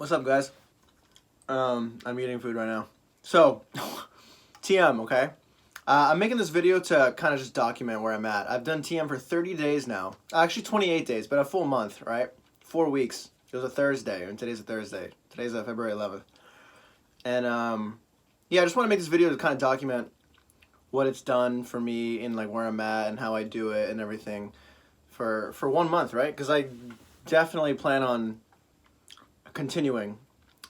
What's up, guys? I'm eating food right now. So, TM, okay? I'm making this video to kind of just document where I'm at. I've done TM for 30 days now. Actually, 28 days, but a full month, right? 4 weeks. It was a Thursday, and today's a Thursday. Today's February 11th. And, yeah, I just want to make this video to kind of document what it's done for me and, like, where I'm at and how I do it and everything for 1 month, right? Because I definitely plan on continuing.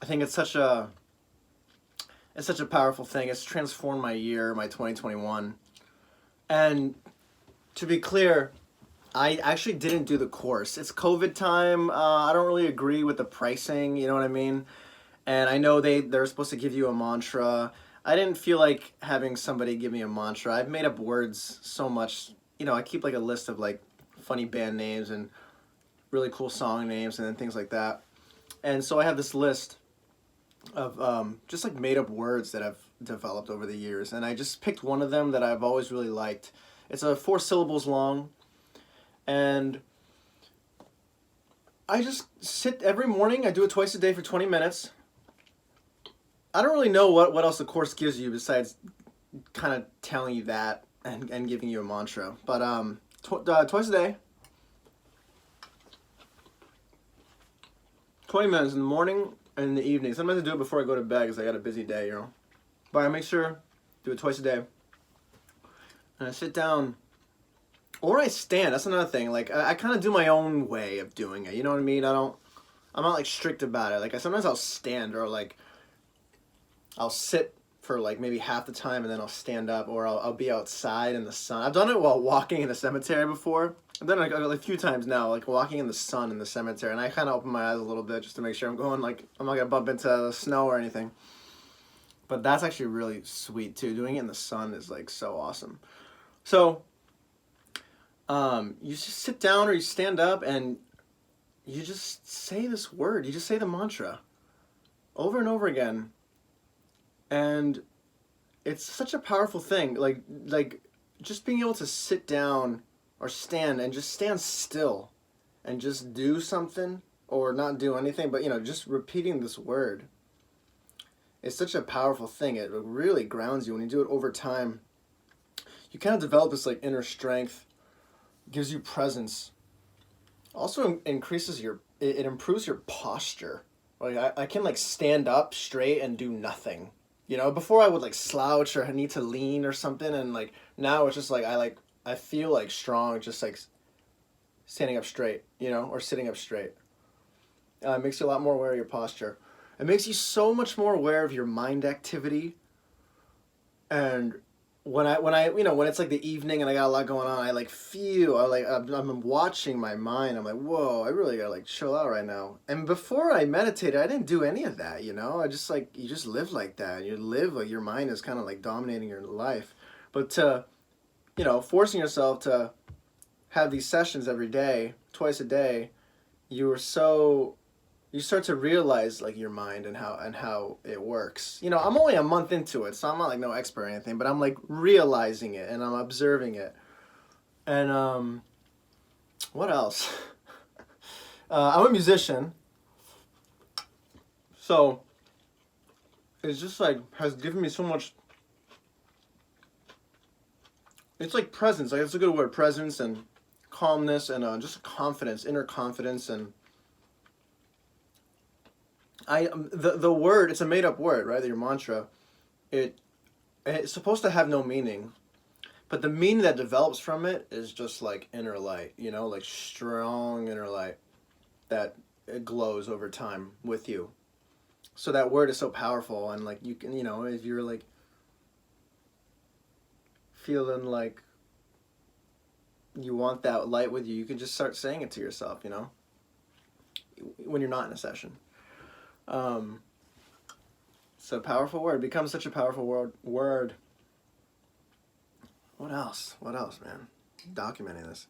I think it's such a powerful thing. It's transformed my year, my 2021. And to be clear, I actually didn't do the course. It's COVID time. I don't really agree with the pricing, you know what I mean? And I know they're supposed to give you a mantra. I didn't feel like having somebody give me a mantra. I've made up words so much. You know, I keep like a list of like funny band names and really cool song names and then things like that. And so I have this list of just like made up words that I've developed over the years, and I just picked one of them that I've always really liked. It's 4 syllables long, and I just sit every morning. I do it twice a day for 20 minutes. I don't really know what else the course gives you besides kind of telling you that and giving you a mantra, but twice a day, 20 minutes in the morning and in the evening. Sometimes I do it before I go to bed because I got a busy day, you know. But I make sure do it twice a day. And I sit down, or I stand. That's another thing. Like I kind of do my own way of doing it. You know what I mean? I'm not like strict about it. Like sometimes I'll stand, or like I'll sit for like maybe half the time and then I'll stand up, or I'll be outside in the sun. I've done it while walking in the cemetery before. I've done it like a few times now, like walking in the sun in the cemetery, and I kind of open my eyes a little bit just to make sure I'm going, like, I'm not going to bump into the snow or anything. But that's actually really sweet, too. Doing it in the sun is, like, so awesome. So, you just sit down or you stand up and you just say this word. You just say the mantra over and over again. And it's such a powerful thing. Like just being able to sit down or stand and just stand still and just do something, or not do anything, but, you know, just repeating this word. It's such a powerful thing. It really grounds you when you do it over time. You kind of develop this like inner strength, gives you presence. Also increases it improves your posture. Like I can like stand up straight and do nothing. You know, before I would like slouch or I need to lean or something, and like now it's just like I feel like strong just like standing up straight, you know, or sitting up straight. It makes you a lot more aware of your posture. It makes you so much more aware of your mind activity. And when I you know, when it's like the evening and I got a lot going on, I like feel, I'm watching my mind. I'm like, whoa, I really gotta like chill out right now. And before I meditated, I didn't do any of that, you know? I just like, you just live like that. You live like your mind is kind of like dominating your life. But you know, forcing yourself to have these sessions every day, twice a day, you start to realize like your mind and how it works. You know, I'm only a month into it, so I'm not like no expert or anything, but I'm like realizing it and I'm observing it. And what else? I'm a musician, so it's just like has given me so much. It's like presence, like it's a good word, presence and calmness and just confidence, inner confidence. And the word, it's a made up word, right? Your mantra, it's supposed to have no meaning, but the meaning that develops from it is just like inner light, you know, like strong inner light that it glows over time with you. So that word is so powerful, and like you can, you know, if you're like feeling like you want that light with you, you can just start saying it to yourself, you know, when you're not in a session. It's a powerful word. It becomes such a powerful word. What else, man? Documenting this.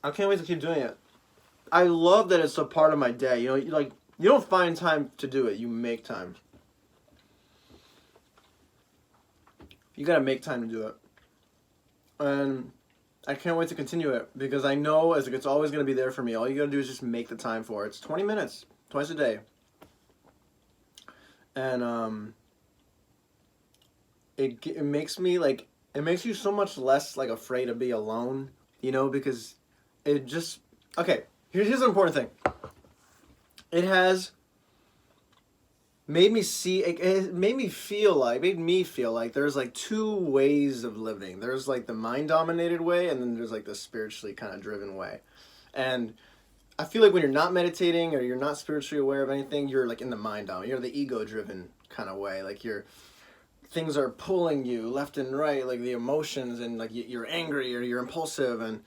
I can't wait to keep doing it. I love that it's a part of my day. You know, you don't find time to do it. You make time. You gotta make time to do it. And I can't wait to continue it because I know it's always going to be there for me. All you got to do is just make the time for it. It's 20 minutes. twice a day. And it makes me like, it makes you so much less like afraid to be alone, you know, because it just, okay, here's an important thing. It has made me made me feel like there's like two ways of living. There's like the mind dominated way, and then there's like the spiritually kind of driven way. And I feel like when you're not meditating or you're not spiritually aware of anything, you're like in the mind dominant. You're the ego driven kind of way. Like things are pulling you left and right, like the emotions, and like you're angry or you're impulsive and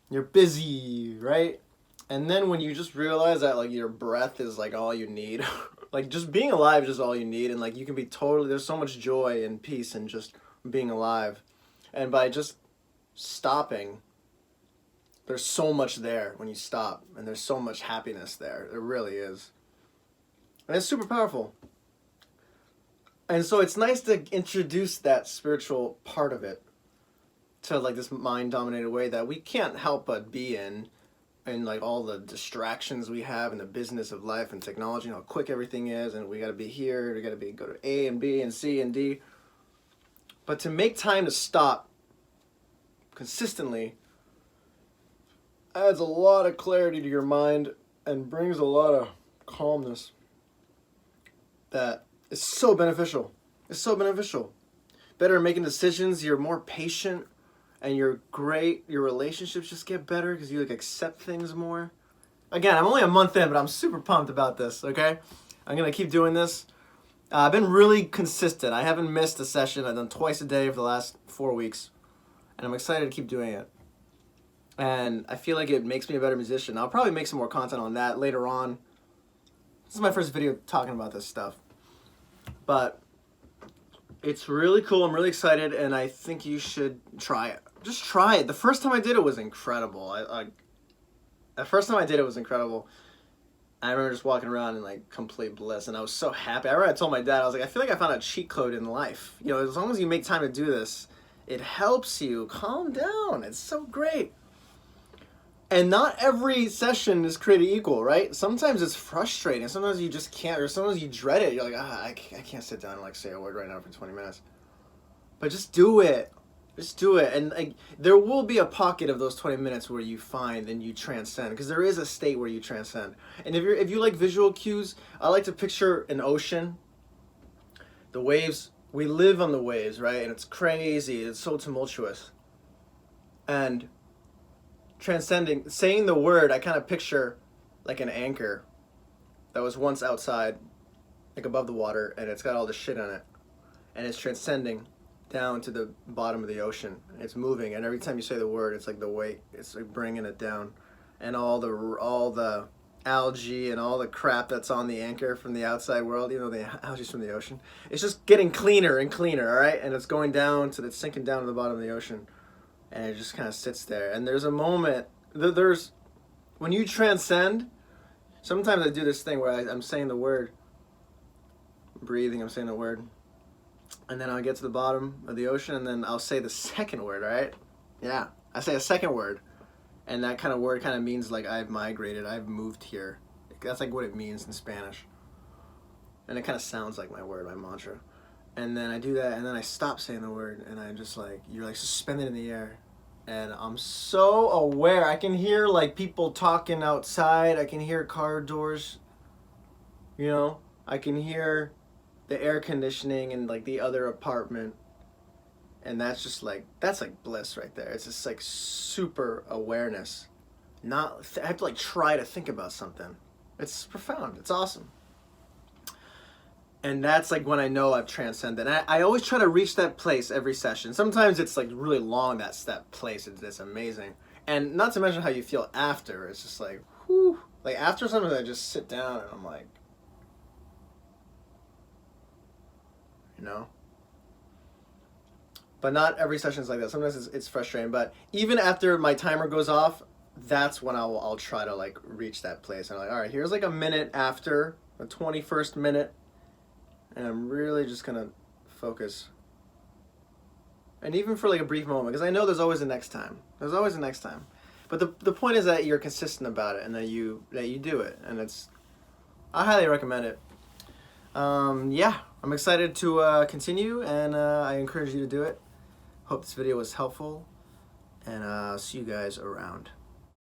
you're busy, right? And then when you just realize that like your breath is like all you need, like just being alive is just all you need, and like you can be totally, there's so much joy and peace in just being alive. And by just stopping, there's so much there when you stop, and there's so much happiness there. There really is. And it's super powerful. And so it's nice to introduce that spiritual part of it to like this mind-dominated way that we can't help but be in, and like all the distractions we have in the business of life and technology, and how quick everything is, and we got to be here, we got to go to A and B and C and D. But to make time to stop consistently adds a lot of clarity to your mind and brings a lot of calmness that is so beneficial. It's so beneficial. Better at making decisions, you're more patient, and your relationships just get better because you like accept things more. Again, I'm only a month in, but I'm super pumped about this, okay? I'm going to keep doing this. I've been really consistent. I haven't missed a session. I've done twice a day for the last 4 weeks, and I'm excited to keep doing it. And I feel like it makes me a better musician. I'll probably make some more content on that later on. This is my first video talking about this stuff. But it's really cool. I'm really excited, and I think you should try it. Just try it. The first time I did it was incredible. The first time I did it was incredible. I remember just walking around in like complete bliss, and I was so happy. I remember I told my dad, I was like, I feel like I found a cheat code in life. You know, as long as you make time to do this, it helps you calm down. It's so great. And not every session is created equal, right? Sometimes it's frustrating. Sometimes you just can't, or sometimes you dread it. You're like, I can't sit down and like say a word right now for 20 minutes. But just do it. Just do it. And like, there will be a pocket of those 20 minutes where you find and you transcend, because there is a state where you transcend. And if you like visual cues, I like to picture an ocean. The waves, we live on the waves, right? And it's crazy. It's so tumultuous. And transcending, saying the word, I kind of picture like an anchor that was once outside, like above the water, and it's got all this shit on it, and it's transcending down to the bottom of the ocean. It's moving, and every time you say the word, it's like the weight, it's like bringing it down, and all the algae and all the crap that's on the anchor from the outside world, you know, the algae from the ocean, it's just getting cleaner and cleaner, all right? And it's going down to, it's sinking down to the bottom of the ocean. And it just kind of sits there. And there's a moment, when you transcend, sometimes I do this thing where I'm saying the word, breathing, I'm saying the word, and then I'll get to the bottom of the ocean, and then I'll say the second word, right? Yeah, I say a second word. And that kind of word kind of means like I've migrated, I've moved here. That's like what it means in Spanish. And it kind of sounds like my word, my mantra. And then I do that, and then I stop saying the word, and I'm just like, you're like suspended in the air. And I'm so aware. I can hear like people talking outside. I can hear car doors. You know, I can hear the air conditioning in like the other apartment. And that's just like, that's like bliss right there. It's just like super awareness. I have to like try to think about something. It's profound. It's awesome. And that's like when I know I've transcended. And I always try to reach that place every session. Sometimes it's like really long, that place. It's amazing. And not to mention how you feel after. It's just like, whew. Like after sometimes I just sit down and I'm like, you know? But not every session is like that. Sometimes it's frustrating. But even after my timer goes off, that's when I'll try to like reach that place. And I'm like, all right, here's like a minute after, the 21st minute. And I'm really just gonna focus. And even for like a brief moment, because I know there's always a next time. There's always a next time. But the point is that you're consistent about it, and that you do it. And it's I highly recommend it. Yeah, I'm excited to continue, and I encourage you to do it. Hope this video was helpful, and see you guys around.